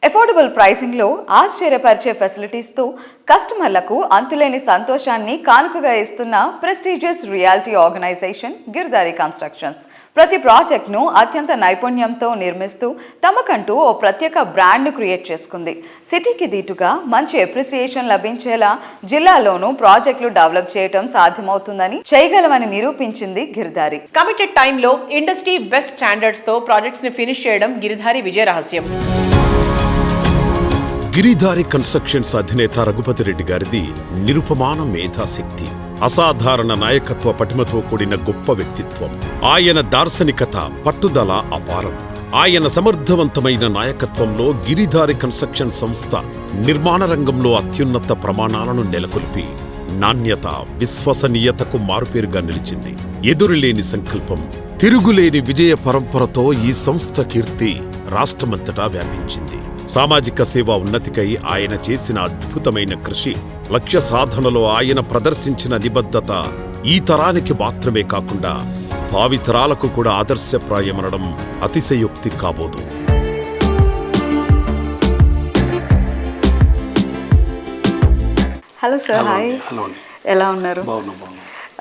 Affordable ప్రైసింగ్లో ఆశ్చర్యపరిచే ఫెసిలిటీస్తో కస్టమర్లకు అంతులేని సంతోషాన్ని కానుకగా ఇస్తున్న prestigious reality organisation Girdhari constructions ప్రతి ప్రాజెక్ట్ను అత్యంత నైపుణ్యంతో నిర్మిస్తూ తమకంటూ ఓ ప్రత్యేక బ్రాండ్ను క్రియేట్ చేసుకుంది. సిటీకి దీటుగా మంచి అప్రిసియేషన్ లభించేలా జిల్లాలోనూ ప్రాజెక్టులు డెవలప్ చేయడం సాధ్యమవుతుందని చేయగలమని నిరూపించింది గిర్దారి. కమిటెడ్ టైంలో ఇండస్ట్రీ బెస్ట్ స్టాండర్డ్స్తో ప్రాజెక్ట్స్ ని ఫినిష్ చేయడం గిరిధారి విజయ రహస్యం. గిరిధారి కన్స్ట్రక్షన్స్ అధినేత రఘుపతి రెడ్డి గారిది నిరుపమాన మేధాశక్తి, అసాధారణ నాయకత్వ పటిమతో కూడిన గొప్ప వ్యక్తిత్వం. ఆయన దార్శనికత, పట్టుదల అపారం. ఆయన సమర్థవంతమైన నాయకత్వంలో గిరిధారి కన్స్ట్రక్షన్ సంస్థ నిర్మాణ రంగంలో అత్యున్నత ప్రమాణాలను నెలకొల్పి నాణ్యత, విశ్వసనీయతకు మారుపేరుగా నిలిచింది. ఎదురులేని సంకల్పం, తిరుగులేని విజయ పరంపరతో ఈ సంస్థ కీర్తి రాష్ట్రమంతటా వ్యాపించింది. సామాజిక సేవా ఉన్నతికై ఆయన చేసిన అద్భుతమైన కృషి, లక్ష్య సాధనలో ఆయన ప్రదర్శించిన నిబద్ధత ఈ తరానికి మాత్రమే కాకుండా భావితరాలకు కూడా ఆదర్శప్రాయమనడం అతిశయోక్తి కాబోదు. Hello sir, hi. ఎలా ఉన్నారు? బాగున్నాం.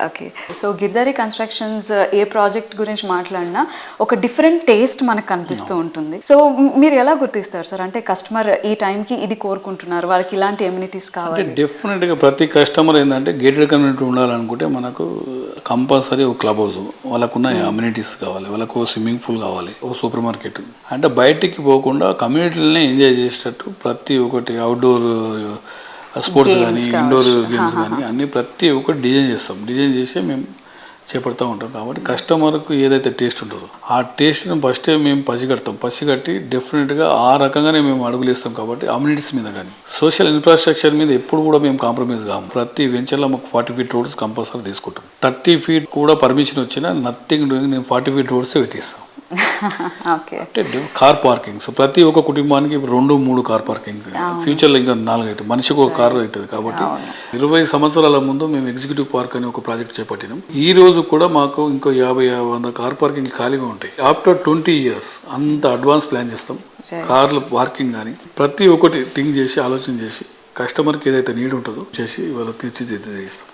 ఓకే, సో గిర్దారి కన్స్ట్రక్షన్స్ ఏ ప్రాజెక్ట్ గురించి మాట్లాడినా ఒక డిఫరెంట్ టేస్ట్ మనకు కనిపిస్తూ ఉంటుంది. సో మీరు ఎలా గుర్తిస్తారు సార్? అంటే కస్టమర్ ఈ టైంకి ఇది కోరుకుంటున్నారు, వాళ్ళకి ఇలాంటి ఎమ్యూనిటీస్ కావాలి. డెఫినెట్గా ప్రతి కస్టమర్ ఏంటంటే గేటెడ్ కమ్యూనిటీ ఉండాలనుకుంటే మనకు కంపల్సరీ ఒక క్లబ్ హౌస్, వాళ్ళకున్న అమ్యూనిటీస్ కావాలి, వాళ్ళకు స్విమ్మింగ్ పూల్ కావాలి, ఒక సూపర్ మార్కెట్. అంటే బయటికి పోకుండా కమ్యూనిటీలనే ఎంజాయ్ చేసేటట్టు ప్రతి ఒక్కటి అవుట్డోర్ స్పోర్ట్స్ కానీ, ఇండోర్ గేమ్స్ కానీ అన్నీ ప్రతి ఒక్కటి డిజైన్ చేసి మేము చేపడుతూ ఉంటాం. కాబట్టి కస్టమర్కు ఏదైతే టేస్ట్ ఉంటుందో ఆ టేస్ట్ని ఫస్టే మేము పసిగట్టి డెఫినెట్గా ఆ రకంగానే మేము అడుగులు వేస్తాం. కాబట్టి అమ్యూనిటీస్ మీద కానీ సోషల్ ఇన్ఫ్రాస్ట్రక్చర్ మీద ఎప్పుడు కూడా మేము కాంప్రమైజ్ కాము. ప్రతి వెంచర్లో మాకు 40 feet రోడ్స్ కంపల్సరీ తీసుకుంటాం. 30 feet కూడా పర్మిషన్ వచ్చినా నథింగ్ డూయింగ్, నేను 40 feet రోడ్సే పెట్టిస్తాం. అంటే కార్ పార్కింగ్, సో ప్రతి ఒక్క కుటుంబానికి 2-3 కార్ పార్కింగ్, ఫ్యూచర్లో ఇంకా 4 అవుతుంది, మనిషికి ఒక కారు అవుతుంది. కాబట్టి 20 సంవత్సరాల ముందు మేము ఎగ్జిక్యూటివ్ పార్క్ అని ఒక ప్రాజెక్ట్ చేపట్టినాం. ఈ రోజు కూడా మాకు ఇంకో 50-100 కార్ పార్కింగ్ ఖాళీగా ఉంటాయి. ఆఫ్టర్ 20 years అంత అడ్వాన్స్ ప్లాన్ చేస్తాం. కార్ల పార్కింగ్ కానీ ప్రతి ఒక్కటి థింక్ చేసి ఆలోచన చేసి కస్టమర్కి ఏదైతే నీడ్ ఉంటుందో చేసి వాళ్ళు తీర్చిదిద్దేస్తాం.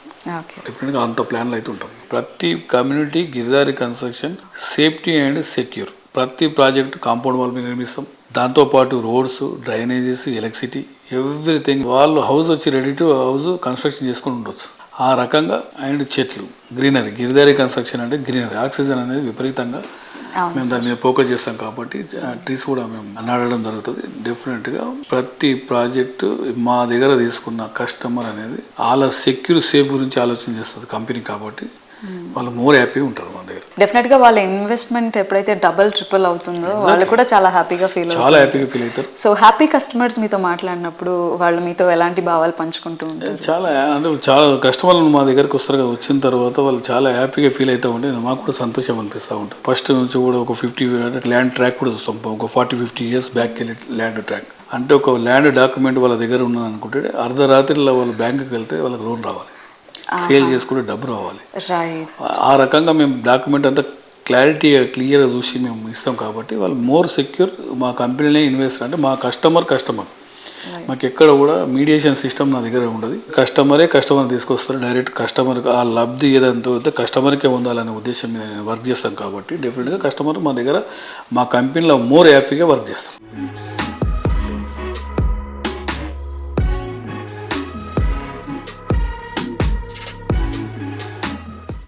డెఫినెట్గా అంత ప్లాన్లు అయితే ఉంటాం. ప్రతి community Giridhari construction safety and secure ప్రతి ప్రాజెక్ట్ కాంపౌండ్ వాల్ మీద నిర్మిస్తాం. దాంతోపాటు రోడ్స్, డ్రైనేజెస్, ఎలక్ట్రిసిటీ, ఎవ్రీథింగ్. వాళ్ళు హౌస్ వచ్చి రెడీ టు హౌస్ కన్స్ట్రక్షన్ చేసుకుని ఉండొచ్చు. ఆ రకంగా అండ్ చెట్లు, గ్రీనరీ. గిరిధారి కన్స్ట్రక్షన్ అంటే గ్రీనరీ, ఆక్సిజన్ అనేది విపరీతంగా మేము దాని మీద ఫోకస్ చేస్తాం. కాబట్టి ట్రీస్ కూడా మేము నాటడం జరుగుతుంది. డెఫినెట్గా ప్రతి ప్రాజెక్టు మా దగ్గర తీసుకున్న కస్టమర్ అనేది వాళ్ళ సేఫ్ గురించి ఆలోచన చేస్తుంది కంపెనీ. కాబట్టి వాళ్ళు మోర్ హ్యాపీ ఉంటారు మా దగ్గర. డెఫినెట్గా వాళ్ళ ఇన్వెస్ట్మెంట్ ఎప్పుడైతే డబుల్ ట్రిపుల్ అవుతుందో వాళ్ళు కూడా చాలా హ్యాపీగా ఫీల్ అవుతారు. సో హ్యాపీ కస్టమర్స్ మీతో మాట్లాడినప్పుడు వాళ్ళు మీతో ఎలాంటి భావాలు పంచుకుంటూ ఉంటారు? చాలా కస్టమర్లు మా దగ్గరకు వస్తారు. వచ్చిన తర్వాత వాళ్ళు చాలా హ్యాపీగా ఫీల్ అవుతూ ఉంటే మాకు కూడా సంతోషం అనిపిస్తూ ఉంటుంది. ఫస్ట్ నుంచి కూడా ఒక 50 ల్యాండ్ ట్రాక్ కూడా చూస్తాం. ఒక 40-50 years బ్యాక్ వెళ్ళి ల్యాండ్ ట్రాక్ అంటే ఒక ల్యాండ్ డాక్యుమెంట్ వాళ్ళ దగ్గర ఉన్నది అనుకుంటే అర్ధరాత్రిలో వాళ్ళు బ్యాంకుకి వెళ్తే వాళ్ళకి లోన్ రావాలి, సేల్ చేసుకుంటే డబ్బు రావాలి. ఆ రకంగా మేము డాక్యుమెంట్ అంతా క్లియర్గా చూసి మేము ఇస్తాం. కాబట్టి వాళ్ళు మోర్ సెక్యూర్. మా కంపెనీనే ఇన్వెస్టర్ అంటే మా కస్టమర్ మాకు ఎక్కడ కూడా మీడియేషన్ సిస్టమ్ నా దగ్గర ఉండదు. కస్టమర్ తీసుకొస్తారు డైరెక్ట్. కస్టమర్ ఆ లబ్ధి ఏదంతా కస్టమర్కే ఉండాలనే ఉద్దేశం మీద నేను వర్క్ చేస్తాం. కాబట్టి డెఫినెట్గా కస్టమర్ మా దగ్గర మా కంపెనీలో మోర్ హ్యాపీగా వర్క్ చేస్తాం.